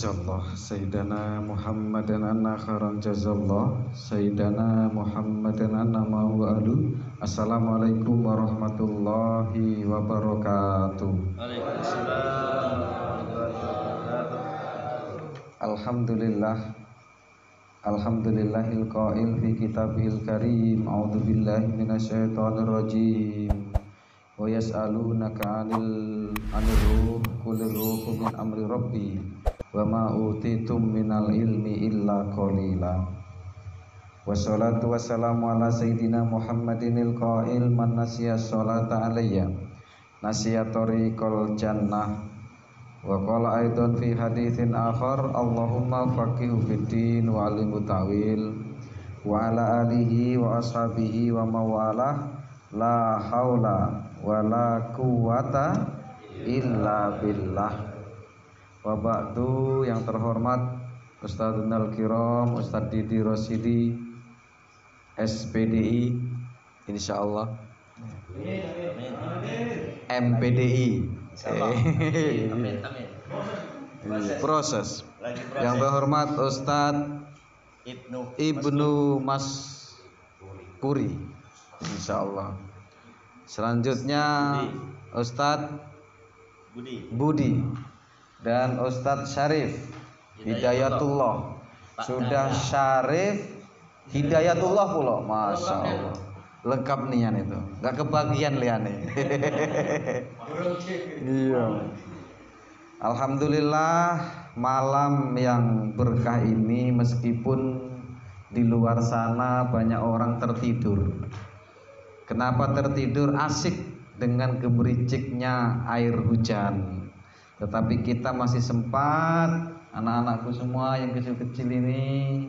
Jazallah Sayyidana Muhammadan anna khairan jazallah Sayyidana Muhammadan anna ma'alu. Assalamualaikum warahmatullahi wabarakatuh. Waalaikumsalam. Alhamdulillah Alhamdulillahil qail fi kitabihil karim. A'udzu billahi minasyaitonir rajim. Wa yas'alunaka 'anil ruh qul ruhu min amri rabbi wa ma utitum minal ilmi illa qalila. Wassalatu wassalamu ala sayyidina Muhammadinil qail man nasiya sholata alayya nasiya tariqal jannah. Wa qala aidan fi haditsin akhar Allahumma faqihu fiddin wa alimhu ta'wil wa ala alihi wa ashabihi wa mawalah la haula wa la quwata illa billah. Wa ba'du, yang terhormat Ustadzunal Kiram Ustadz Didi Rosidi SPDI insyaallah MPDI Amin. proses. Yang terhormat Ustadz Ibnu Maskuri insyaallah. Selanjutnya Ustadz Budi dan Ustadz Syarif Hidayatullah. Sudah Syarif Hidayatullah pula, masya Allah, lengkap nian itu, nggak kebagian liane. Iya. Alhamdulillah, malam yang berkah ini meskipun di luar sana banyak orang tertidur. Kenapa tertidur? Asik dengan gemericiknya air hujan. Tetapi kita masih sempat, anak-anakku semua yang kecil-kecil ini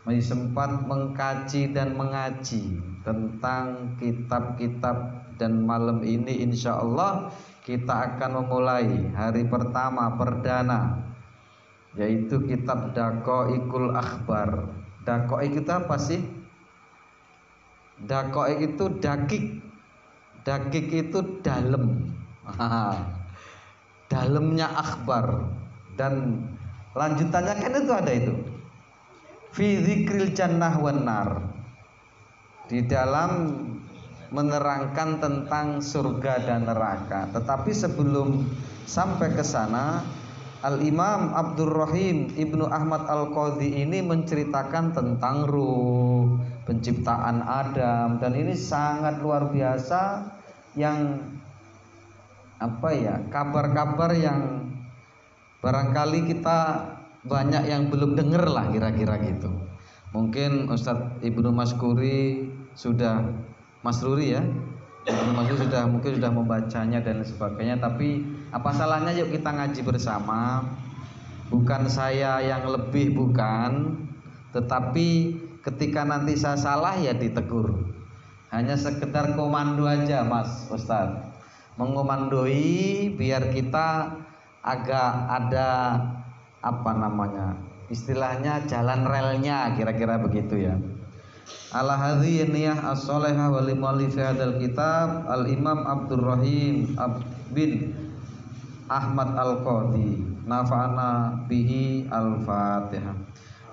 masih sempat mengkaji dan mengaji tentang kitab-kitab. Dan malam ini insya Allah kita akan memulai hari pertama perdana, yaitu kitab Daqaiqul Akhbar. Daqaiq itu apa sih? Daqaiq itu dakik itu dalam. Dalamnya akhbar. Dan lanjutannya kan itu ada itu fi dzikril jannah wan nar, di dalam menerangkan tentang surga dan neraka. Tetapi sebelum sampai ke sana, Al-Imam Abdurrahim Ibnu Ahmad Al-Qadhi ini menceritakan tentang ruh, penciptaan Adam, dan ini sangat luar biasa. Yang kabar-kabar yang barangkali kita banyak yang belum dengar lah, kira-kira gitu. Mungkin Ustadz Ibnu Maskuri sudah, Masruri ya, Ibnu Maskuri mungkin sudah membacanya dan sebagainya. Tapi apa salahnya yuk kita ngaji bersama. Bukan saya yang lebih, bukan, tetapi ketika nanti saya salah ya ditegur. Hanya sekedar komando aja Mas Ustadz, mengomandoi biar kita agak ada istilahnya jalan relnya, kira-kira begitu ya. Ala hadhihi niyah as-salihah wa limu'allif hadzal kitab Al-Imam Abdurrahim bin Ahmad Al-Qadhi nafa'ana bihi. Al-Fatihah.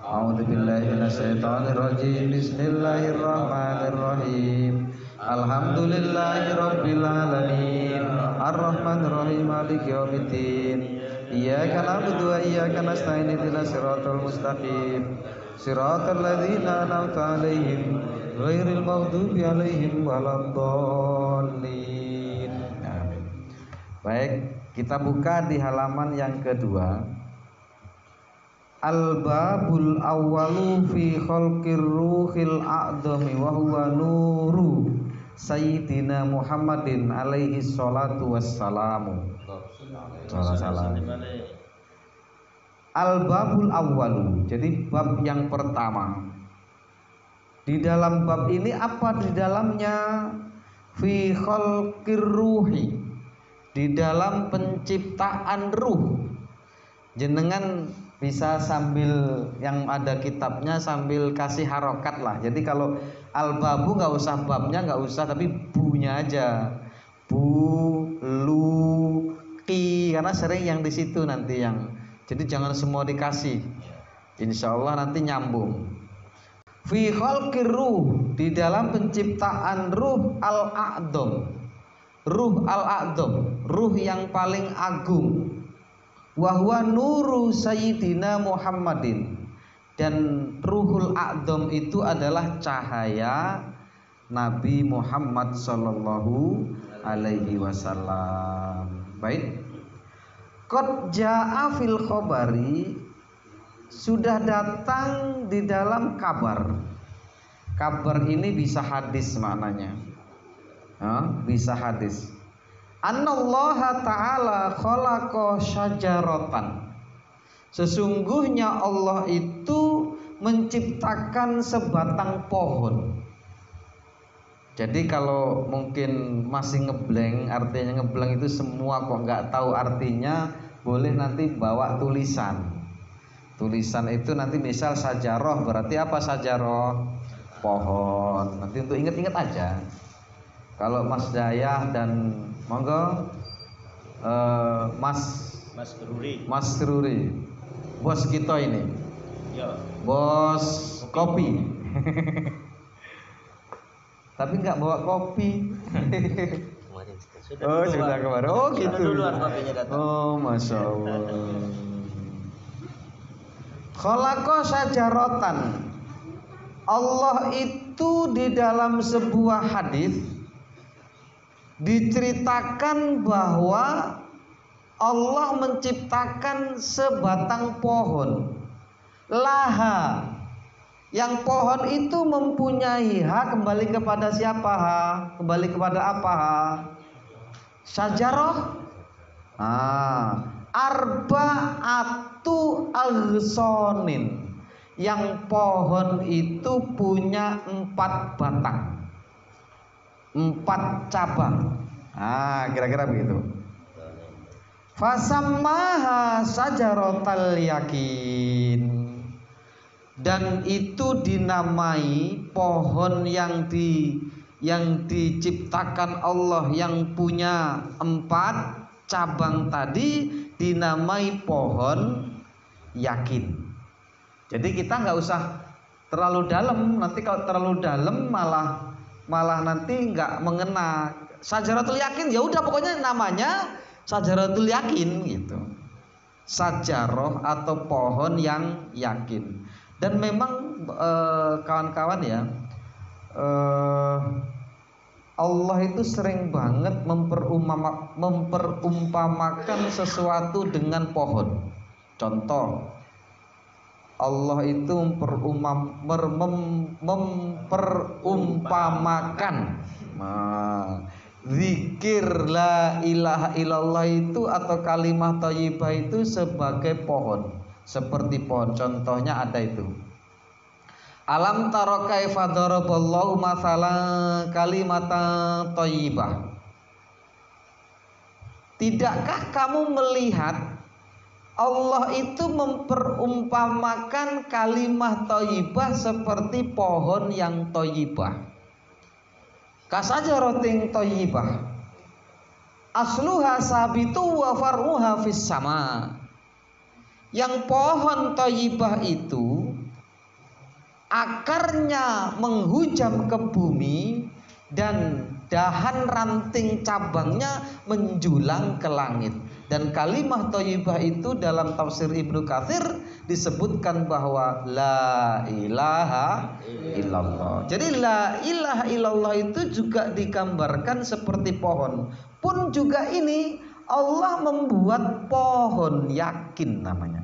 A'udzu billahi minasyaitonir rajim. Bismillahirrahmanirrahim. Alhamdulillahi rabbil alamin. Arrahmanir rahim. Maliki yaumiddin. Iyyaka na'budu wa iyyaka nasta'in. Ihdinas siratal mustaqim. Siratal ladzina an'amta 'alaihim ghairil maghdubi 'alaihim waladdallin. Amin. Baik, kita buka di halaman yang kedua. Al-babul awwalu fi khalqir ruhil a'dhami wa huwa nuru Sayyidina Muhammadin alaihi salatu wassalamu. Al-babul awwalu, jadi bab yang pertama. Di dalam bab ini apa di dalamnya? Fi khalqir ruhi, di dalam penciptaan ruh. Jenengan bisa sambil yang ada kitabnya sambil kasih harokat lah. Jadi kalau al-babu nggak usah babnya, nggak usah, tapi bunya aja. Bu, lu, ki, karena sering yang di situ nanti yang Jadi jangan semua dikasih. Insya Allah nanti nyambung. Fi khalqir ruh, di dalam penciptaan ruh al-a'dham. Ruh al-a'dham, ruh yang paling agung. Wa huwa nuru sayyidina Muhammadin. Dan ruhul a'dham itu adalah cahaya Nabi Muhammad sallallahu alaihi wasallam. Baik. Qad jaa fil khabari, sudah datang di dalam kabar. Kabar ini bisa hadis maknanya. Bisa hadis. Annallaha ta'ala khalaqa syajaratan. Sesungguhnya Allah itu menciptakan sebatang pohon. Jadi kalau mungkin masih ngeblank, artinya ngeblank itu semua kok nggak tahu artinya, boleh nanti bawa tulisan. Tulisan itu nanti misal sajaroh, berarti apa sajaroh? Pohon. Nanti untuk ingat-ingat aja. Kalau Mas Dayah dan monggo Mas Teruri, bos kita ini. Ya. Bos kopi. Tapi nggak bawa kopi. Sudah kemarin. Oh gitu. Duluan kopinya datang. Oh masya Allah. Khalaqa syajaratan. Allah itu di dalam sebuah hadis diceritakan bahwa Allah menciptakan sebatang pohon. Laha, yang pohon itu mempunyai hak kembali kepada siapa? Kembali kepada apa? Syajarah. Arba'atu aghsonin, yang pohon itu punya 4 batang, 4 cabang. Kira-kira begitu. Fasammaha sajaratal yakin, dan itu dinamai pohon yang diciptakan Allah yang punya 4 cabang tadi dinamai pohon yakin. Jadi kita nggak usah terlalu dalam, nanti kalau terlalu dalam malah nanti nggak mengena. Sajaratul yakin ya udah pokoknya namanya sajaratul yakin gitu. Sajaroh atau pohon yang yakin. Dan memang kawan-kawan ya, Allah itu sering banget memperumpamakan sesuatu dengan pohon. Contoh, Allah itu memperumpamakan zikir la ilaha illallah itu atau kalimat thayyibah itu sebagai pohon, seperti pohon. Contohnya ada itu. Alam taro kaifa daraballahu mathalan kalimatan thayyibah. Tidakkah kamu melihat Allah itu memperumpamakan kalimat thayyibah seperti pohon yang thayyibah. Kasajaratin thayyibah asluha sabitu wa far'uha fis sama. Yang pohon thayyibah itu akarnya menghujam ke bumi dan dahan ranting cabangnya menjulang ke langit. Dan kalimat thayyibah itu dalam tafsir Ibnu Katsir disebutkan bahwa la ilaha illallah. Jadi la ilaha illallah itu juga digambarkan seperti pohon. Pun juga ini Allah membuat pohon yakin namanya.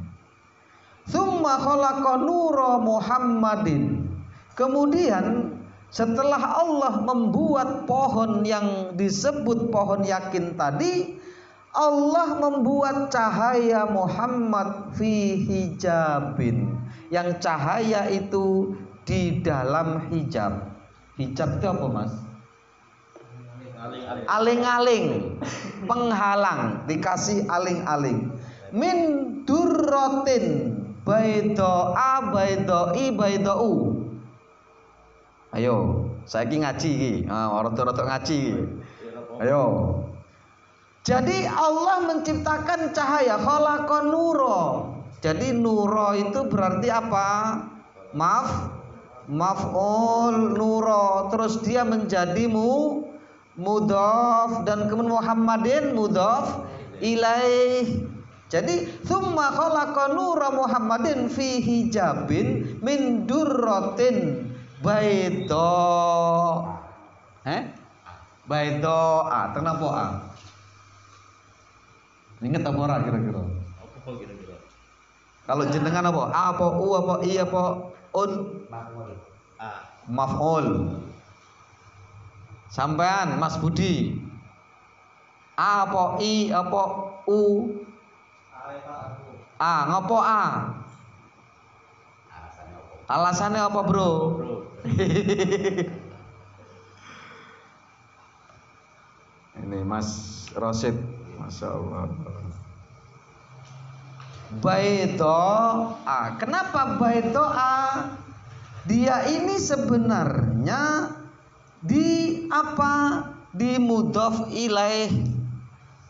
Tsumma khalaqa nura Muhammadin. Kemudian setelah Allah membuat pohon yang disebut pohon yakin tadi, Allah membuat cahaya Muhammad fi hijabin, yang cahaya itu di dalam hijab. Hijab itu apa, Mas? Aling-aling, penghalang, dikasih aling-aling. Min durrotin baidoa baidoi baidou. Ayo, saiki ngaji iki. Rada-rada ngaji. Ayo. Jadi Allah menciptakan cahaya, khalaqan nura. Jadi nuro itu berarti apa? Maf'ul nuro, terus dia menjadi mudhaf, dan kemudian Muhammadin mudhaf ilaih. Jadi tsumma khalaqa nura Muhammadin fi hijabin min durratin baidha. Baidha, kenapa a? Ingat apa ora kira-kira? Apa kira-kira? Kalau jenengan apa? A apa u apa i apa un? Maf'ul. Sampean Mas Budi. A apa i apa u? A, ngopo A? Alasannya apa, Bro? Ini Mas Rosid, Masya Allah. Baito'a. Kenapa baito'a? Dia ini sebenarnya di mudhof ilaih.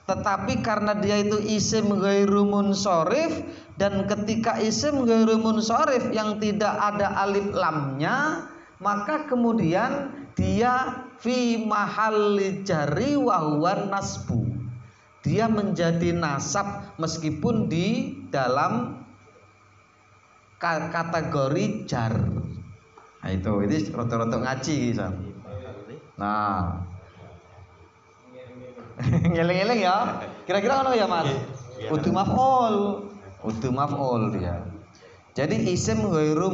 Tetapi karena dia itu isim ghairu munsharif, dan ketika isim ghairu munsharif yang tidak ada alif lamnya, maka kemudian dia fi mahalli jarri wa huwa nasbu. Dia menjadi nasab meskipun di dalam kategori jar. Nah itu roto-roto ngaji Sam. Nah ngeleng-ngeleng ya. Kira-kira ono ya Mas? Udu maf'ul dia. Jadi isim ghairu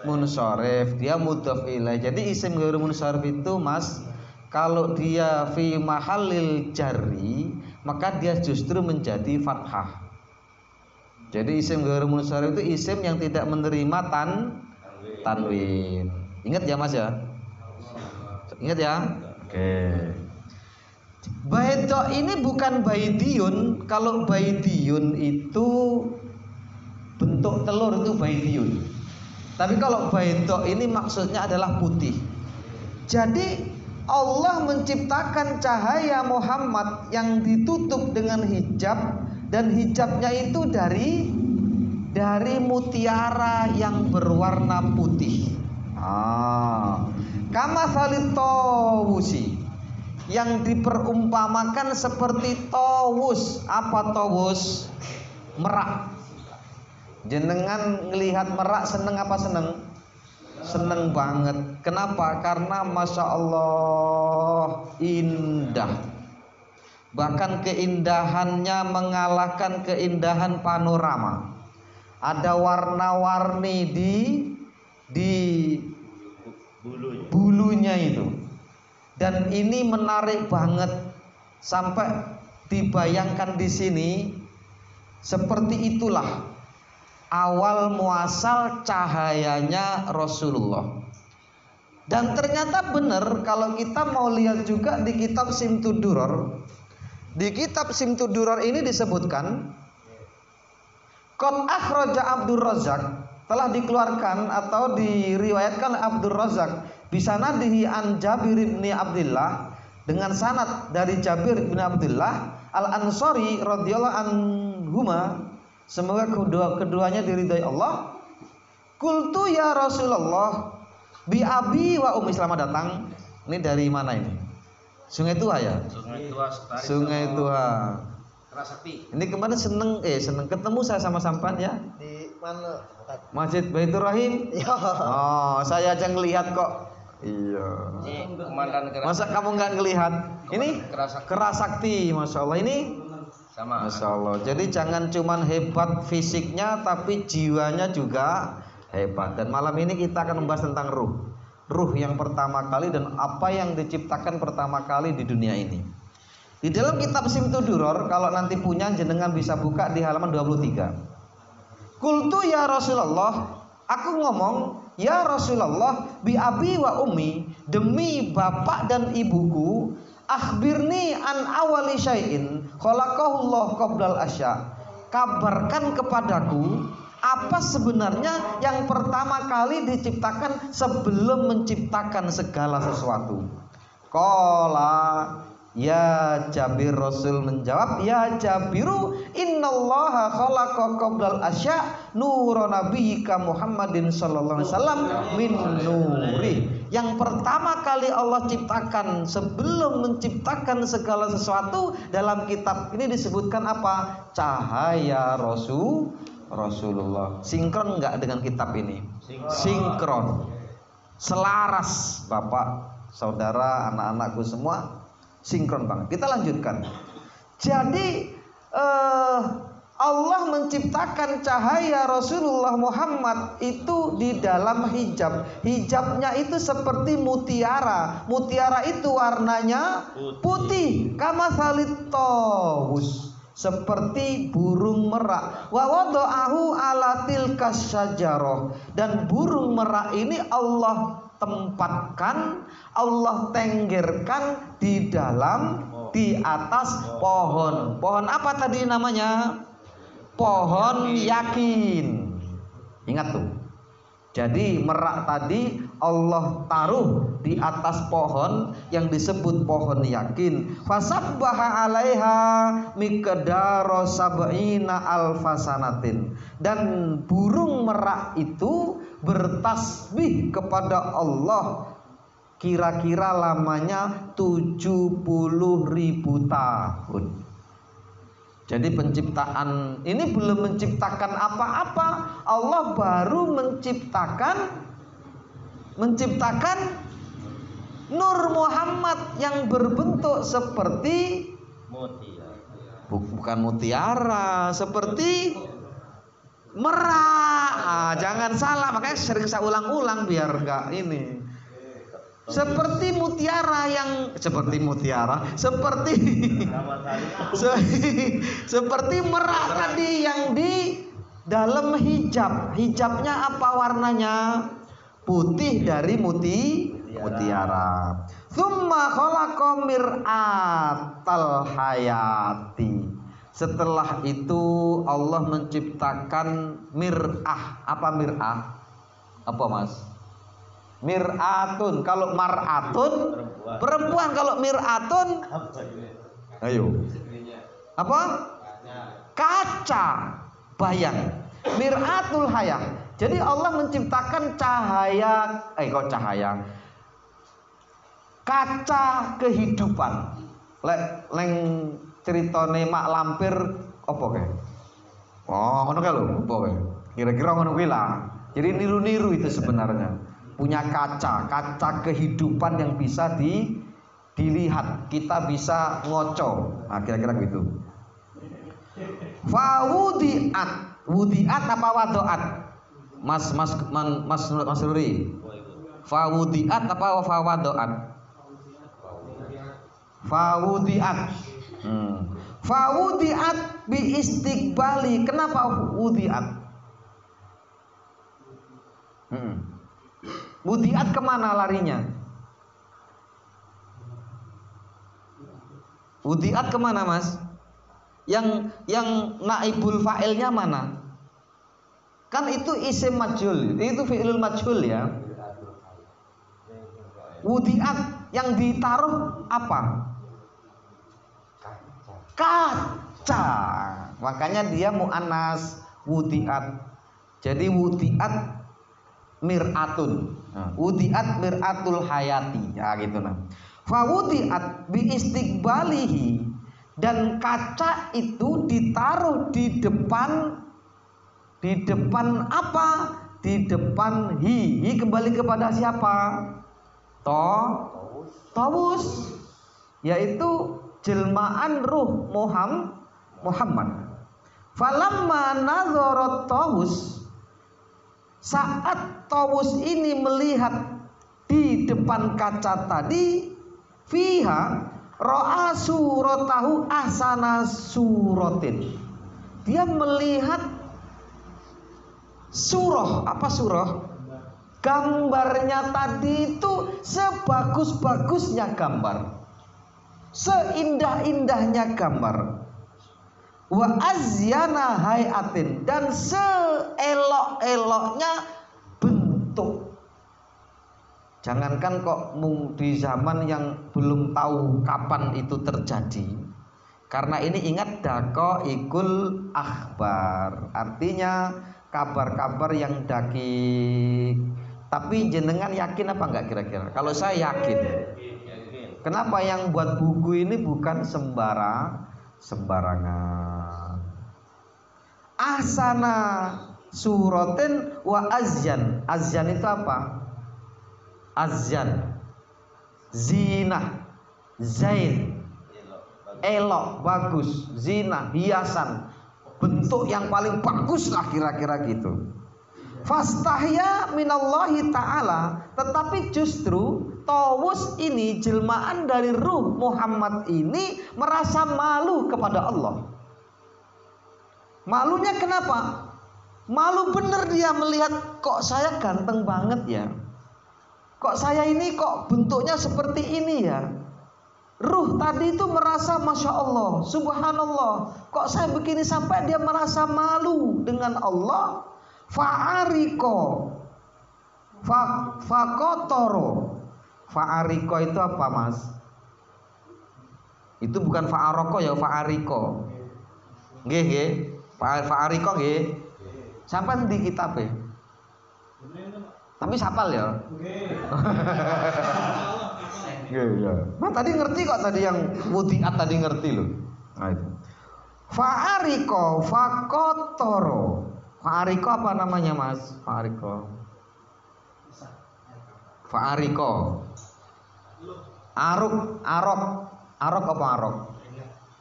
munsharif, dia mudhaf ilaih. Jadi isim ghairu munsharif itu Mas, kalau dia fi mahallil jarri, maka dia justru menjadi fathah. Jadi isim ghairu munsharif itu isim yang tidak menerima tanwin. Ingat ya Mas ya? Ingat ya? Oke. Baito ini bukan baidiyun. Kalau baidiyun itu bentuk telur itu baidiyun. Tapi kalau baito ini maksudnya adalah putih. Jadi Allah menciptakan cahaya Muhammad yang ditutup dengan hijab, dan hijabnya itu dari mutiara yang berwarna putih. Kama salitawusi, yang diperumpamakan seperti tawus. Apa tawus? Merak. Jenengan ngelihat merak seneng apa seneng? Seneng banget. Kenapa? Karena Masya Allah indah. Bahkan keindahannya mengalahkan keindahan panorama. Ada warna-warni di bulunya itu. Dan ini menarik banget sampai dibayangkan di sini, seperti itulah awal muasal cahayanya Rasulullah. Dan ternyata benar kalau kita mau lihat juga di kitab Simtud Duror. Di kitab Simtud Duror ini disebutkan qad akhraja Abdur Razzaq, telah dikeluarkan atau diriwayatkan Abdur Razzaq bisanadihi an Jabir bin Abdullah, dengan sanad dari Jabir bin Abdullah Al-Ansari radhiyallahu anhuma, semoga keduanya diridhai Allah. Qultu ya Rasulullah bi abi wa ummi. Selamat datang. Ini dari mana ini? Sungai Tua ya? Sungai Tua. Kerasakti. Ini kemarin seneng ketemu saya sama sampan ya. Di mana? Masjid Baitur Rahim. Oh, saya aja ngelihat kok. Iya. Masa kamu nggak ngelihat? Ini Kerasakti, Masya Allah. Ini sama. Masya Allah. Jadi jangan cuman hebat fisiknya, tapi jiwanya juga hebat. Dan malam ini kita akan membahas tentang ruh yang pertama kali dan apa yang diciptakan pertama kali di dunia ini. Di dalam kitab Simtud Duror, kalau nanti punya jenengan bisa buka di halaman 23. Qultu ya Rasulullah, aku ngomong, ya Rasulullah, bi abi wa ummi, demi bapak dan ibuku, akhbirni an awali syai'in khalaqahullah qablal asya. Kabarkan kepadaku apa sebenarnya yang pertama kali diciptakan sebelum menciptakan segala sesuatu. Qala, Ya Jabir, Rasul menjawab, ya Jabiru, innallaha khalaqa qablal asya nura nabiyyika Muhammadin sallallahu alaihi wasallam min nuri. Yang pertama kali Allah ciptakan sebelum menciptakan segala sesuatu, dalam kitab ini disebutkan apa? Cahaya Rasulullah. Sinkron enggak dengan kitab ini? Sinkron. Selaras, Bapak, saudara, anak-anakku semua sinkron banget. Kita lanjutkan. Jadi Allah menciptakan cahaya Rasulullah Muhammad itu di dalam hijab. Hijabnya itu seperti mutiara. Mutiara itu warnanya putih. Kama salit tawus, seperti burung merak. Wa wada'ahu ala tilkas syajarah, dan burung merak ini Allah tempatkan, Allah tenggerkan di atas pohon. Pohon apa tadi namanya? Pohon yakin. Ingat tuh. Jadi merak tadi Allah taruh di atas pohon yang disebut pohon yakin. Fasabbaha 'alaiha miqdaro sab'ina alfasanatin. Dan burung merak itu bertasbih kepada Allah kira-kira lamanya 70.000 tahun. Jadi penciptaan ini belum menciptakan apa-apa. Allah baru menciptakan Nur Muhammad yang berbentuk seperti bukan mutiara, seperti merak. Jangan salah, makanya sering saya ulang-ulang biar enggak ini. Seperti mutiara seperti merak tadi yang di dalam hijab. Hijabnya apa warnanya? Putih dari mutiara. Tsumma khalaqa mir'atal hayati. Setelah itu Allah menciptakan mir'ah. Apa mir'ah? Apa Mas? Mir'atun. Kalau mar'atun perempuan, kalau mir'atun ayo. Apa? Kaca bayang. Mir'atul hayah. Jadi Allah menciptakan kaca kehidupan. Leng ceritane mak lampir apa kae? Oh, ngono kae lho, apa kae? Kira-kira ngono kuwi lah. Jadi niru-niru itu sebenarnya. Punya kaca kehidupan yang bisa dilihat, kita bisa ngoco. Nah, kira-kira gitu. Wudiat apa wadoat? Mas Ruri. Fawudiat apa wadoat? Fawudiat. Fawudiat bi istiqbali. Kenapa wudiat? Wudiat kemana larinya? Wudiat kemana Mas? Yang naibul fa'ilnya mana? Kan itu isim majhul, itu fi'lul majhul ya. Wudiat yang ditaruh apa? Kaca. Makanya dia mu'annas, wudiat. Jadi wudiat mir'atun. Wudiat mir'atul hayati. Ya gitu nah. Fa wudiat bi istiqbalihi, dan kaca itu ditaruh di depan apa? Di depan hi kembali kepada siapa? Tawus, yaitu jelmaan ruh Muhammad. Falamma nazarat Tawus, saat Tawus ini melihat di depan kaca tadi, fiha ro'a suratahu ahsana suratin. Dia melihat surah. Apa surah? Gambarnya tadi itu sebagus-bagusnya gambar, seindah-indahnya gambar. Wa azyana hayatin, dan seelok-eloknya bentuk. Jangankan kok di zaman yang belum tahu kapan itu terjadi. Karena ini ingat daqaiqul akhbar, artinya kabar-kabar yang dakik. Tapi jenengan yakin apa enggak kira-kira? Kalau saya yakin. Kenapa yang buat buku ini bukan sembarangan. Ahsana suratin wa azyan. Azyan itu apa? Azyan, zina, zain, elok, bagus, zina, hiasan, bentuk yang paling bagus lah kira-kira gitu. Fastahya minallahi ta'ala. Tetapi justru Tawus ini, jelmaan dari ruh Muhammad ini, merasa malu kepada Allah. Malunya kenapa? Malu bener dia melihat, kok saya ganteng banget ya, kok saya ini kok bentuknya seperti ini ya. Ruh tadi itu merasa Masya Allah, Subhanallah, kok saya begini, sampai dia merasa malu dengan Allah. Fa'ariko, fakotoro. Fa'ariko itu apa mas? Itu bukan fa'aroko ya, fa'ariko. Nggih, fa'ariko nggih. Sampai di kitab ya. Tapi sapal ya. Iya. Nah tadi ngerti kok, tadi yang wudiat tadi ngerti loh. Nah itu. Fa'ariko, fakotoro. Fa'ariko apa namanya mas? Fa'ariko. Arok apa arok?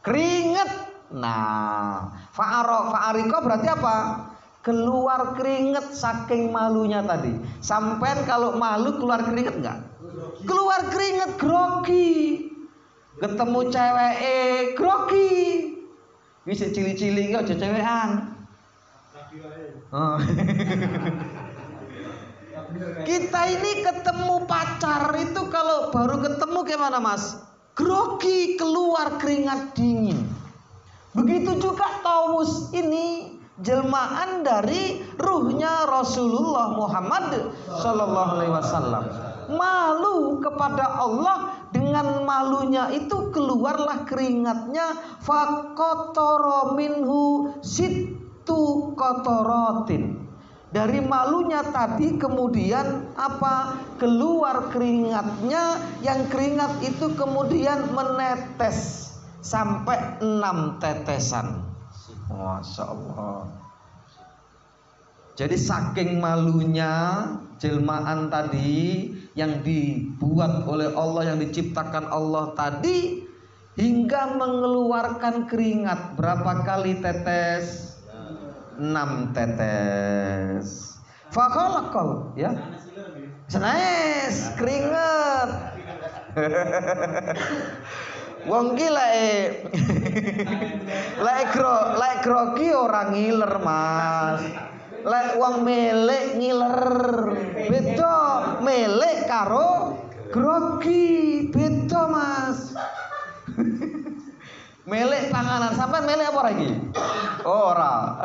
Keringet. Nah, fa'ariko berarti apa? Keluar keringet saking malunya tadi. Sampai kalau malu keluar keringet enggak? Keluar keringet, grogi. Ketemu cewek grogi. Bisa cili-cili kok aja cewekan. Oh. Kita ini ketemu pacar itu kalau baru ketemu gimana mas? Grogi, keluar keringat dingin. Begitu juga Tawus ini, jelmaan dari ruhnya Rasulullah Muhammad Sallallahu Alaihi Wasallam. Malu kepada Allah, dengan malunya itu keluarlah keringatnya. Fakotoro minhu situ kotorotin. Dari malunya tadi kemudian apa? Keluar keringatnya, yang keringat itu kemudian menetes sampai 6 tetesan. Masya Allah. Jadi saking malunya jelmaan tadi yang dibuat oleh Allah, yang diciptakan Allah tadi, hingga mengeluarkan keringat. Berapa kali tetes? 6 tetes. Fakholakol ya. Senes keringet. Wong ki lek grogi orang ngiler mas. Lek wong melek ngiler. Beda melek karo grogi, beda mas. Melek panganan, sampai melek apa lagi? Ora.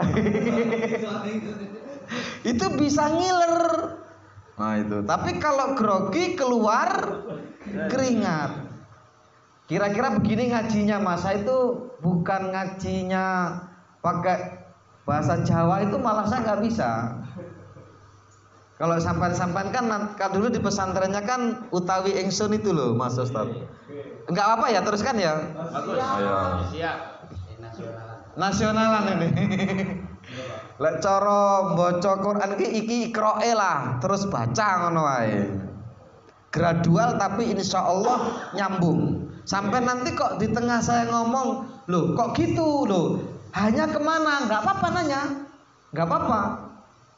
Itu bisa ngiler. Nah itu. Tapi kalau grogi keluar keringat. Kira-kira begini ngajinya mas. Saya itu bukan ngajinya pakai bahasa Jawa, itu malah saya nggak bisa. Kalau sampan-sampan kan dulu di pesantrennya kan utawi ingsun itu loh mas Ustaz. Enggak apa ya, teruskan ya. Bagus. Ayo. Siap. Nasionalan ini. Lek cara maca Quran iki ikroe lah, terus baca ngono wae. Gradual tapi insya Allah nyambung. Sampai nanti kok di tengah saya ngomong, loh kok gitu loh. Hanya kemana? Nggak apa-apa nanya, nggak apa-apa.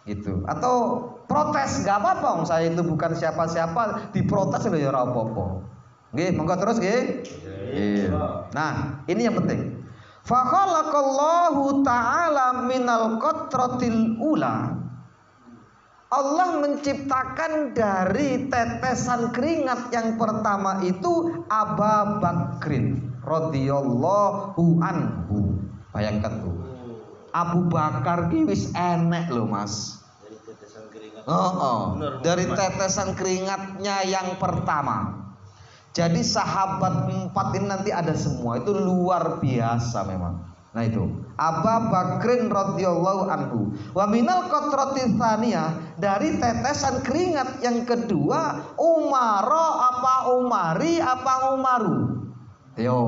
Gitu. Atau protes nggak apa-apa. Saya itu bukan siapa-siapa, diprotes loh ya apa-apa. Nggih, monggo terus nggih. Nah, ini yang penting. Fa khalaqallahu ta'ala minal qatratil ula. Allah menciptakan dari tetesan keringat yang pertama itu Abu Bakrin radhiyallahu anhu. Bayangkan tuh. Abu Bakar ki wis enek loh Mas. Dari tetesan keringat Dari tetesan keringatnya yang pertama. Jadi sahabat 4 ini nanti ada semua. Itu luar biasa memang. Nah itu Abu Bakrin radhiyallahu anhu. Wa minal qatrati tsaniyah, dari tetesan keringat yang kedua, Umaro apa Umari apa Umaru? Yo.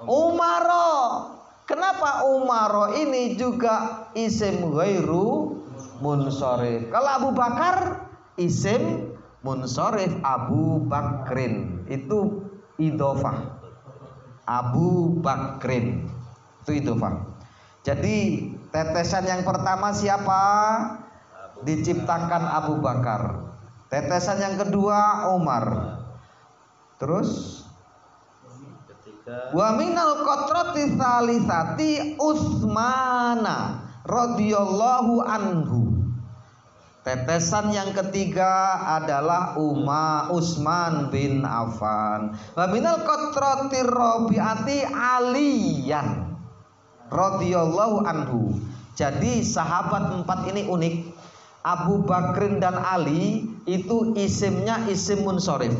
Umaro. Kenapa Umaro ini juga isim ghairu munsharif? Kalau Abu Bakar isim munsharif Abu Bakrin. Itu idhofah. Abu Bakrin. Itu idhofah. Jadi tetesan yang pertama siapa? Diciptakan Abu Bakar. Tetesan yang kedua Umar. Terus wa minal qatrati tsalisati Utsmana radhiyallahu anhu. Tetesan yang ketiga adalah Utsman bin Affan. Wa minal qatrati rabi'ati Aliyan radhiyallahu anhu. Jadi sahabat 4 ini unik. Abu Bakrin dan Ali itu isimnya isim munsharif.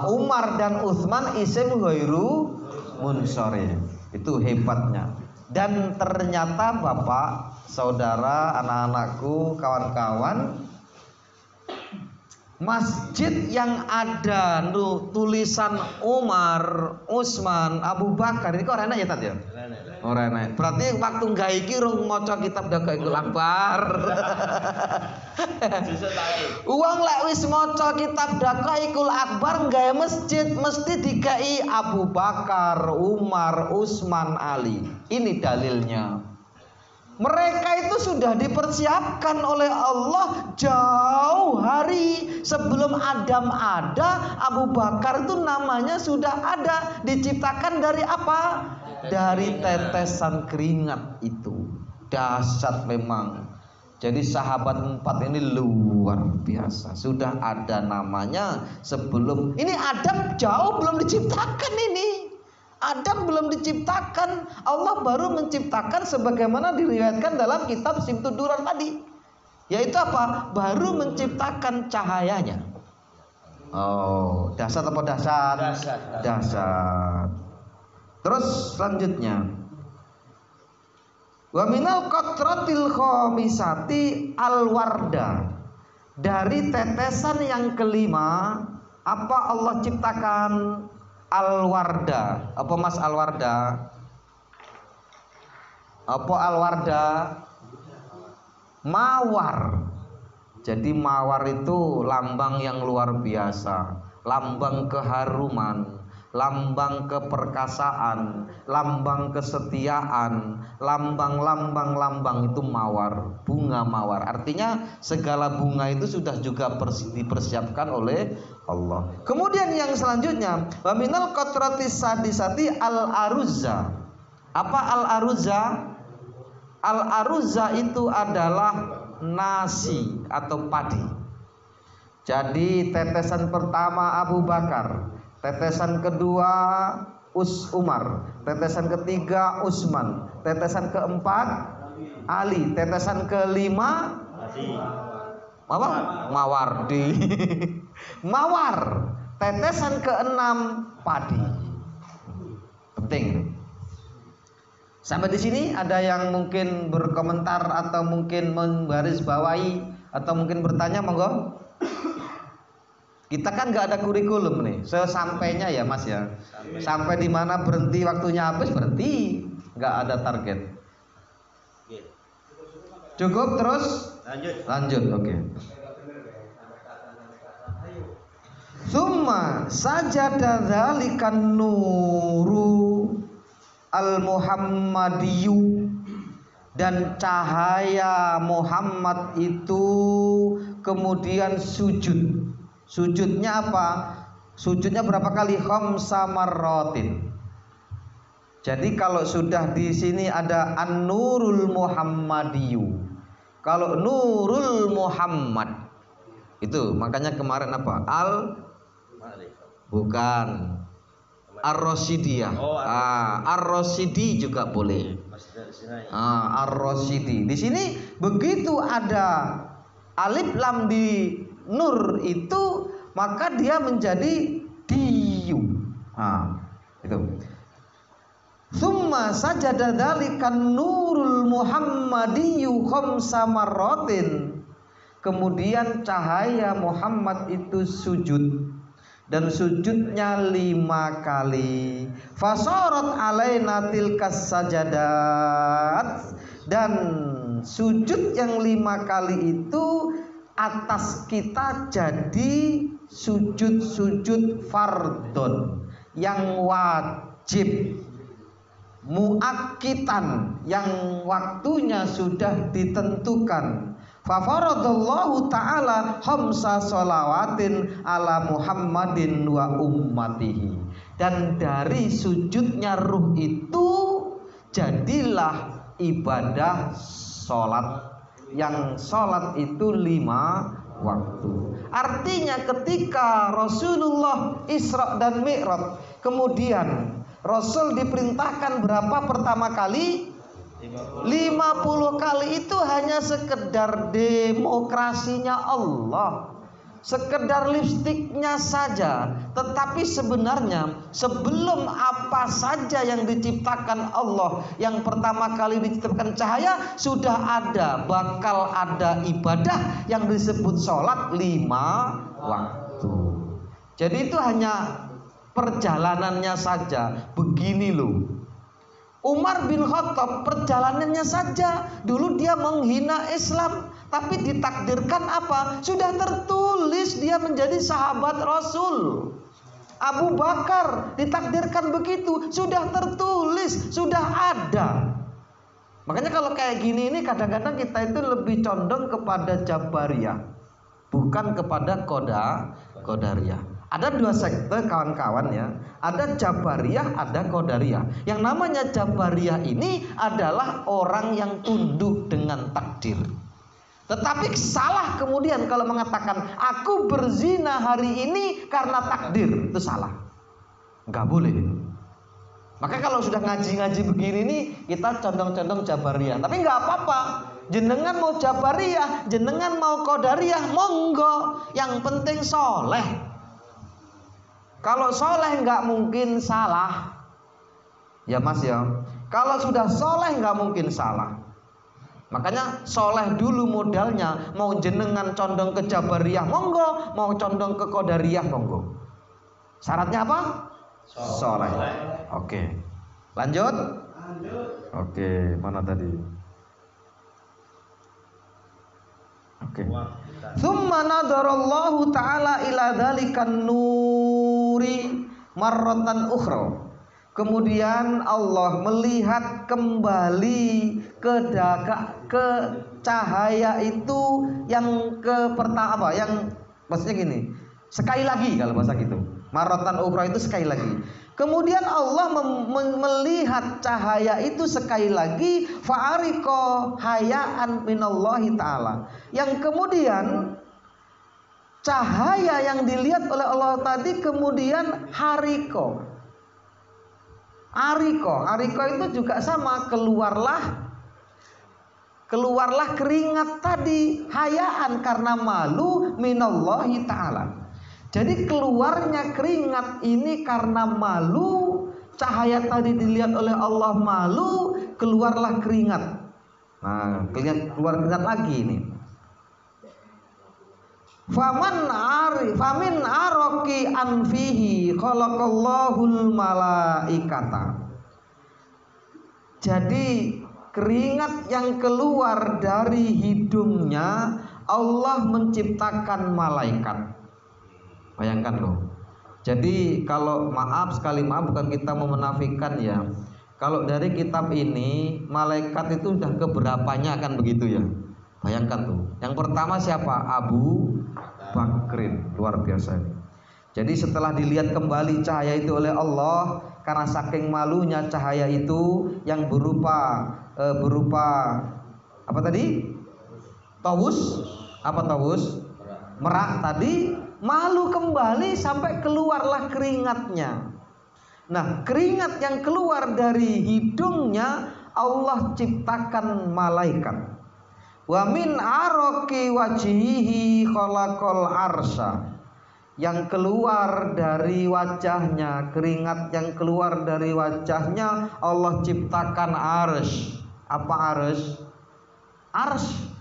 Umar dan Utsman isim ghairu munsharif. Itu hebatnya. Dan ternyata Bapak, saudara, anak-anakku, kawan-kawan, masjid yang ada tulisan Umar, Utsman, Abu Bakar ini kok enak ya tadi ya? Ora enak. Berarti waktu gawe iki rung maca kitab Daqaiqul Akbar. Uang lek wis maca kitab Daqaiqul Akbar gawe masjid mesti dikai Abu Bakar, Umar, Utsman, Ali. Ini dalilnya. Mereka itu sudah dipersiapkan oleh Allah jauh hari sebelum Adam ada. Abu Bakar itu namanya sudah ada, diciptakan dari apa? Dari tetesan keringat itu. Dahsyat memang. Jadi sahabat 4 ini luar biasa. Sudah ada namanya sebelum. Ini Adam jauh belum diciptakan ini. Adam belum diciptakan, Allah baru menciptakan sebagaimana diriwayatkan dalam kitab Simtuduran tadi. Yaitu apa? Baru menciptakan cahayanya. Oh, dahsyat apa dahsyat? Dahsyat. Terus selanjutnya. Wa minal qatratil khamisati alwarda. Dari tetesan yang kelima, apa Allah ciptakan? Alwarda. Apa Mas alwarda? Apa alwarda? Mawar. Jadi mawar itu lambang yang luar biasa, lambang keharuman, lambang keperkasaan, lambang kesetiaan, lambang itu mawar, bunga mawar. Artinya segala bunga itu sudah juga dipersiapkan oleh Allah. Kemudian yang selanjutnya, wa minal qatratis sadisati al-aruzza. Apa al-aruzza? Al-aruzza itu adalah nasi atau padi. Jadi tetesan pertama Abu Bakar, tetesan kedua Umar, tetesan ketiga Utsman, tetesan keempat Ali, tetesan kelima apa? Mawardi. Mawar. Tetesan keenam padi. Penting. Sampai di sini ada yang mungkin berkomentar atau mungkin menggarisbawahi atau mungkin bertanya, monggo. Kita kan nggak ada kurikulum nih, sesampainya ya Mas ya. Sampai di mana berhenti, waktunya habis berhenti, nggak ada target. Cukup terus? Lanjut, oke. Summa sajada dzalikan nuru al-Muhammadiyu, dan cahaya Muhammad itu kemudian sujud. Sujudnya apa? Sujudnya berapa kali? Khamsa marratin. Jadi kalau sudah di sini ada An-Nurul Muhammadiyu. Kalau Nurul Muhammad itu makanya kemarin apa? Bukan Ar-Rasyidiyah. Ar-Rasyidi juga boleh. Ar-Rasyidi. Di sini begitu ada alif lam di nur itu, maka dia menjadi diyu. Itu. Summa sajada dzalikan nurul muhammadiyyu khamsa marratin. Kemudian cahaya Muhammad itu sujud, dan sujudnya 5 kali. Fasarat alaina tilkas sajadat, dan sujud yang 5 kali itu atas kita jadi sujud-sujud fardhon yang wajib, muakkitan yang waktunya sudah ditentukan. Fa faradallahu ta'ala khamsa shalawatin ala Muhammadin wa ummatihi. Dan dari sujudnya ruh itu jadilah ibadah sholat, yang sholat itu 5 waktu. Artinya ketika Rasulullah Isra dan Mi'raj, kemudian Rasul diperintahkan berapa pertama kali? 50 kali. Itu hanya sekedar demokrasinya Allah, sekedar lipstiknya saja. Tetapi sebenarnya sebelum apa saja yang diciptakan Allah, yang pertama kali diciptakan cahaya, sudah ada, bakal ada ibadah yang disebut sholat 5 waktu. Jadi itu hanya perjalanannya saja. Begini loh, Umar bin Khattab perjalanannya saja. Dulu dia menghina Islam, tapi ditakdirkan apa? Sudah tertulis dia menjadi sahabat Rasul. Abu Bakar ditakdirkan begitu, sudah tertulis, sudah ada. Makanya kalau kayak gini ini kadang-kadang kita itu lebih condong kepada Jabariyah, bukan kepada Qadariyah. Ada 2 sekte kawan-kawan ya. Ada Jabariyah, ada Qadariyah. Yang namanya Jabariyah ini adalah orang yang tunduk dengan takdir. Tetapi salah kemudian kalau mengatakan aku berzina hari ini karena takdir, itu salah. Enggak boleh. Maka kalau sudah ngaji-ngaji begini nih, kita condong-condong Jabariyah. Tapi enggak apa-apa. Jenengan mau Jabariyah, jenengan mau Qadariyah, monggo. Yang penting soleh. Kalau soleh nggak mungkin salah, ya mas ya. Kalau sudah soleh nggak mungkin salah. Makanya soleh dulu modalnya. Mau jenengan condong ke Jabariyah, monggo. Mau condong ke Qadariyah, monggo. Syaratnya apa? Soleh. Oke. Lanjut. Oke. Mana tadi? Oke. Tsumma nadarallahu ta'ala ila dzalikan nuri marratan ukhra. Kemudian Allah melihat kembali ke cahaya itu yang ke pertama apa? Yang maksudnya gini. Sekali lagi kalau bahasa gitu. Marratan ukhra itu sekali lagi. Kemudian Allah melihat cahaya itu sekali lagi, fa'ariqa hayaan minallahi ta'ala. Yang kemudian cahaya yang dilihat oleh Allah tadi kemudian hariko. Ariko itu juga sama, keluarlah keringat tadi, hayaan karena malu minallahi ta'ala. Jadi keluarnya keringat ini karena malu. Cahaya tadi dilihat oleh Allah malu, keluarlah keringat. Nah, keluar keringat lagi ini. Famin aroki anfihi khalaqallahul malaikata. Jadi keringat yang keluar dari hidungnya, Allah menciptakan malaikat. Bayangkan loh. Jadi kalau sekali maaf bukan kita mau menafikan ya. Kalau dari kitab ini malaikat itu sudah keberapanya kan begitu ya. Bayangkan tuh. Yang pertama siapa? Abu Bakrin. Luar biasa ini. Jadi setelah dilihat kembali cahaya itu oleh Allah, karena saking malunya cahaya itu yang berupa apa tadi? Tawus. Apa tawus? Merak tadi. Malu kembali sampai keluarlah keringatnya. Nah, keringat yang keluar dari hidungnya Allah ciptakan malaikat. Wa min araqi wajhihi khalaqal arsya. Yang keluar dari wajahnya, keringat yang keluar dari wajahnya, Allah ciptakan arsy. Apa arsy? Arsy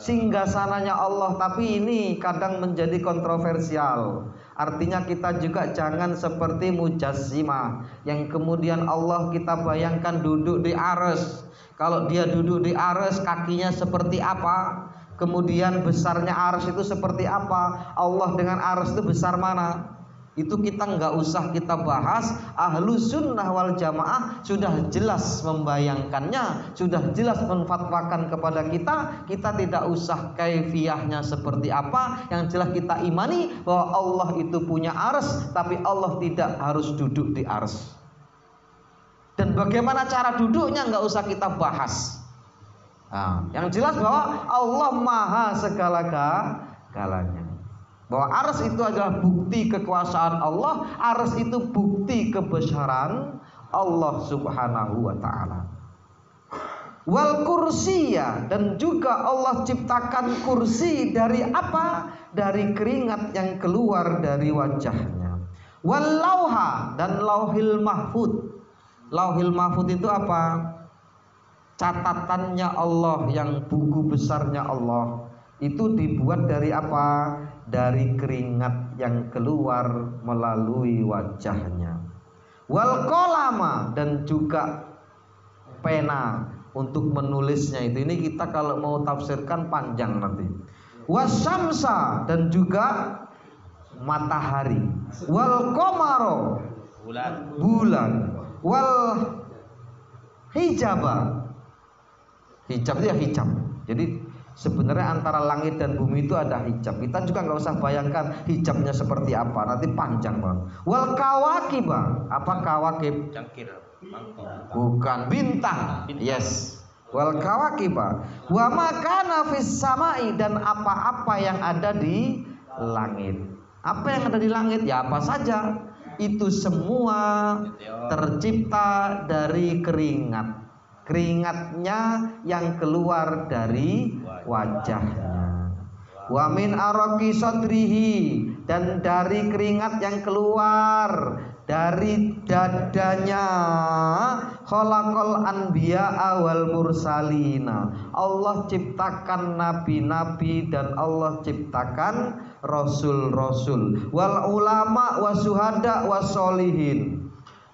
singgasananya Allah, tapi ini kadang menjadi kontroversial. Artinya kita juga jangan seperti mujassimah yang kemudian Allah kita bayangkan duduk di arsy. Kalau dia duduk di arsy, kakinya seperti apa? Kemudian besarnya arsy itu seperti apa? Allah dengan arsy itu besar mana? Itu kita nggak usah kita bahas. Ahlu sunnah wal jamaah sudah jelas membayangkannya, sudah jelas menfatwakan kepada kita. Kita tidak usah kaifiyahnya seperti apa. Yang jelas kita imani bahwa Allah itu punya arsy, tapi Allah tidak harus duduk di arsy. Dan bagaimana cara duduknya nggak usah kita bahas. Nah, yang jelas bahwa Allah maha segala-galanya. Bahwa arsy itu adalah bukti kekuasaan Allah, arsy itu bukti kebesaran Allah Subhanahu wa taala. Wal kursiya, dan juga Allah ciptakan kursi dari apa? Dari keringat yang keluar dari wajahnya. Wal lauha, dan lauhil mahfud. Lauhil mahfud itu apa? Catatannya Allah, yang buku besarnya Allah itu dibuat dari apa? Dari keringat yang keluar melalui wajahnya. Wal qalama, dan juga pena untuk menulisnya itu. Ini kita kalau mau tafsirkan panjang nanti. Wasyamsa, dan juga matahari. Wal qamaro, bulan. Wal hijaba, hijab itu ya hijab. Jadi sebenarnya antara langit dan bumi itu ada hijab. Kita juga nggak usah bayangkan hijabnya seperti apa, nanti panjang banget. Wal kawakib, apa kawakib? Cangkir, mangkok. Bukan, bintang. Yes. Wal kawakib. Wa makana fis samai, dan apa-apa yang ada di langit. Apa yang ada di langit? Ya apa saja. Itu semua tercipta dari keringat. Keringatnya yang keluar dari wajahnya. Wa min araqi sadrihi, dan dari keringat yang keluar dari dadanya, khalaqal anbiya wal mursalina. Allah ciptakan nabi-nabi dan Allah ciptakan rasul-rasul. Wal ulama wasuhada wasolihin.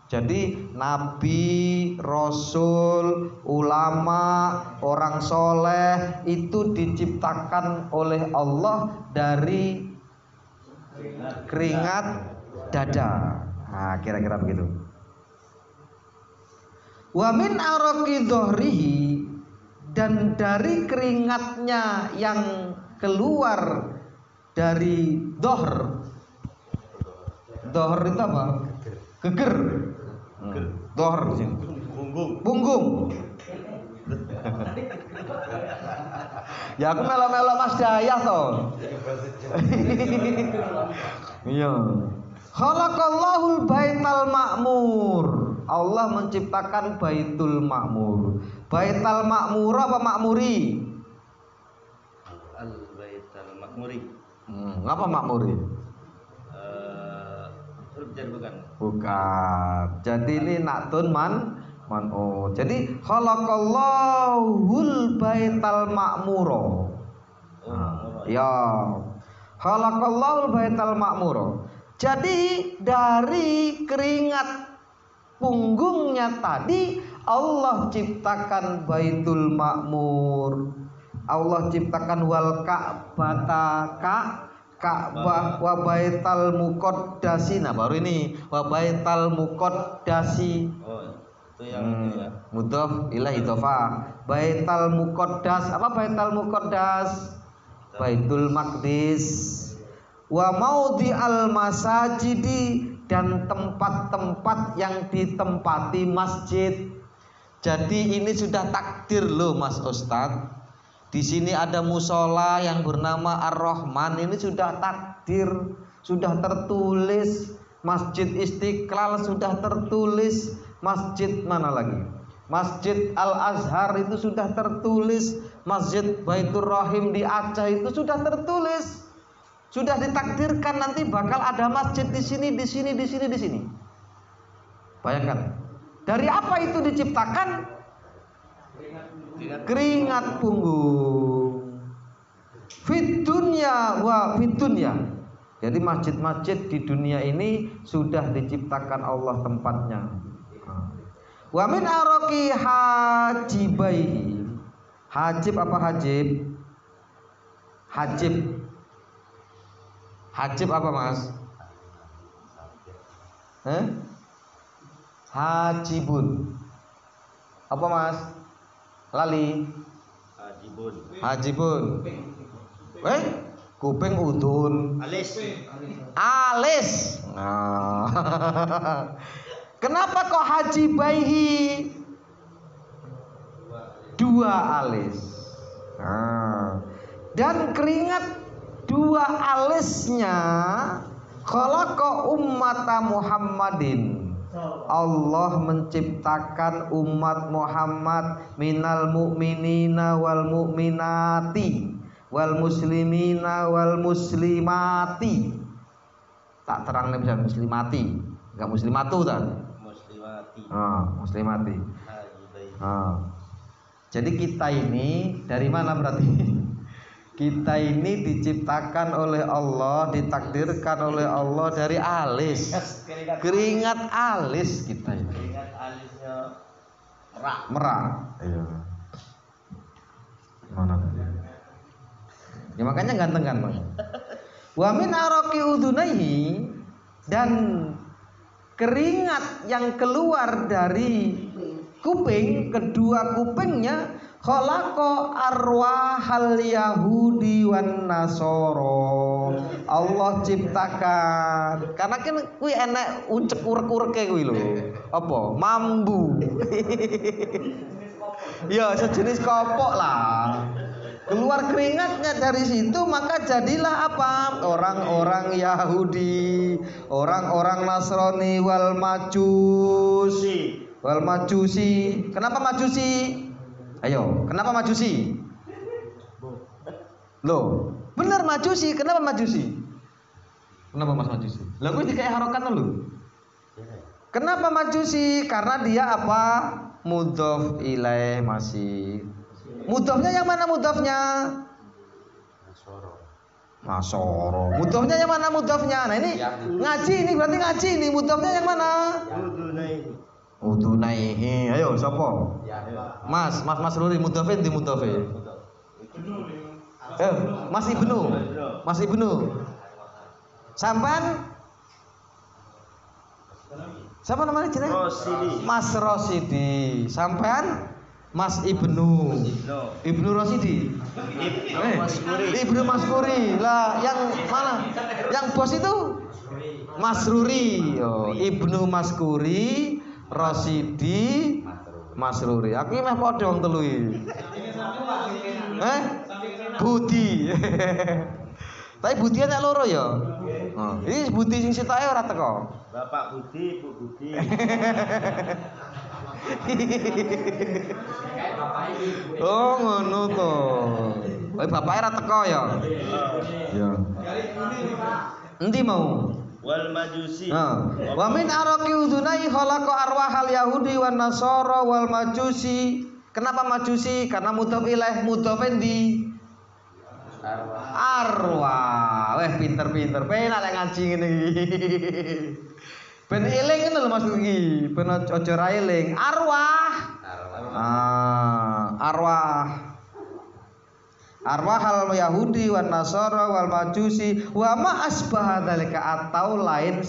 Jadi nabi, rasul, ulama, orang soleh itu diciptakan oleh Allah dari keringat dada. Nah, kira-kira begitu. Wa min araqi dhahrihi, dan dari keringatnya yang keluar dari dohr. Dohr itu apa? Geger. Dohr di sini. Punggung. Ya aku melo-melo Mas Dayah toh. Iya. Khalaqallahul baital ma'mur. Allah menciptakan Baitul Ma'mur. Baital Ma'mur apa Ma'muri? Al baital ma'muri. Ngapa Ma'muri? Huruf jar bukan? Bukan. Jadi ini naktun man'u. Jadi khalaqallahul baital ma'mura. Ya. Khalaqallahul baital ma'mura. Jadi dari keringat punggungnya tadi Allah ciptakan Baitul Ma'mur. Allah ciptakan wal ka'bata, Ka'bah, wa baital muqaddasi. Nah baru ini wa baital muqaddasi. Oh, itu yang itu ya. Mudhof ilahi idhofah. Baital muqaddas. Apa baital muqaddas? Baitul Maqdis. Wa maudhi al masajidi, dan tempat-tempat yang ditempati masjid. Jadi ini sudah takdir loh Mas Ustadz. Di sini ada musola yang bernama Ar-Rahman, ini sudah takdir, sudah tertulis. Masjid Istiqlal sudah tertulis. Masjid mana lagi? Masjid Al-Azhar itu sudah tertulis. Masjid Baitur Rahim di Aceh itu sudah tertulis, sudah ditakdirkan nanti bakal ada masjid di sini, di sini, di sini, di sini. Bayangkan, dari apa itu diciptakan? Keringat punggung. Fit dunya wa fit dunya. Jadi masjid-masjid di dunia ini sudah diciptakan Allah tempatnya. Wa min araqi hajibaihi. Hajib apa hajib? Hajib. Hajib apa Mas? Hajibun. Apa Mas? Lali. Hajibun. Hajibun. Kuping udun. Alis. Alis. Nah. Kenapa kok hajibaihi? Dua alis. Nah. Dan keringat dua alisnya khalaqa ummata Muhammadin. Allah menciptakan umat Muhammad minal mu'minina wal mu'minati wal muslimina wal muslimati. Tak terang nih bisa muslimati, enggak muslimatu kan? Muslimati. Muslimati. Jadi kita ini dari mana berarti? Kita ini diciptakan oleh Allah, ditakdirkan oleh Allah dari alis. Keringat alis kita ini. Keringat alisnya merak. Iya. Mana tadi? Ya makanya ganteng-ganteng. Wa min araqi udunaihi, dan keringat yang keluar dari kuping, kedua kupingnya khalaqa arwahal yahudi wan nasoro. Allah ciptakan. Karena kan kuwi enek uncek urek-ureke kuwi lho. Apa? Mambu. Ya sejenis kopok lah. Keluar keringatnya dari situ, maka jadilah apa? Orang-orang Yahudi, orang-orang Nasrani wal Majusi. Wal Majusi. Kenapa Majusi? Ayo, kenapa Majusi? Loh, bener Majusi. Kenapa Majusi? Kenapa Mas Majusi? Lah kuwi dikae harokan lho. Kenapa Majusi? Karena dia apa? Mudhof ilaih masih. Mudhofnya yang mana mudhofnya? Masoro. Mudhofnya yang mana mudhofnya? Nah ini ngaji ini berarti ngaji ini. Mudhofnya yang mana? Udunaihi. Ayo sapa? Mas Ruri mudhofin di mudhofin. Mas Ibnu. Sampan siapa namanya jenenge? Mas Rosidi. Sampean Mas Ibnu Rosidi. Ibnu Maskuri. Lah yang mana? Yang bos itu Mas Ruri. Ibnu Maskuri, Rosidi, Mas Ruri. Aku meh padha wong telu iki. Budi. Tapi Budi nek loro ya. Iki Budi sing sitoke ora teko. Bapak Budi, Ibu Budi. Oh ngono to. Bapake ra teko ya. Ya. Endi mau? Wal Majusi. Wa min araqi udunai khalaqa arwahal yahudi wan nasara wal majusi. Kenapa majusi? Karena mudhof ilaih, mudhof endi? Arwah. Weh pinter-pinter. Penak lek ngaji ngene iki. Ben eling ngono lho Mas iki. Ben aja ra eling. Arwah. Arwah al Yahudi wan Nasara wal Majusi wa ma asbaha dzalika, atau lain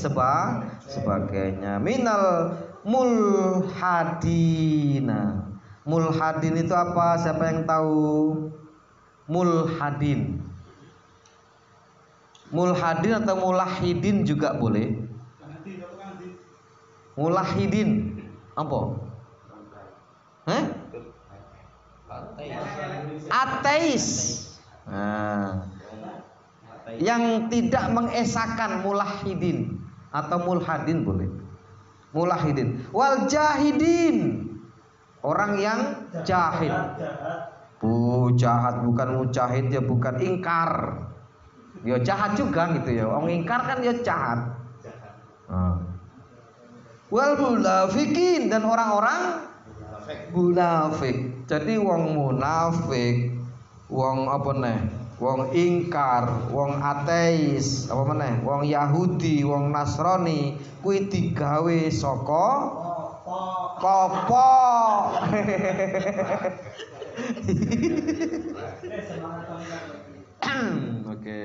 sebagainya minal mulhadina. Mulhadin itu apa? Siapa yang tahu? Mulhadin atau mulahidin juga boleh. Mulahidin apa? Ateis. Nah, yang tidak mengesahkan mulahidin atau mulhadin boleh. Mulahidin. Wal jahidin, orang yang jahid. jahat, bukan mujahid ya, bukan ingkar. Ya jahat juga gitu ya. Wong ingkar kan ya jahat. Wal munafikin, dan orang-orang munafik. Jadi wong munafik, wong apa neh? Wong ingkar, wong ateis, apa meneh? Wong Yahudi, wong Nasrani kuwi digawe saka kopo. Oke.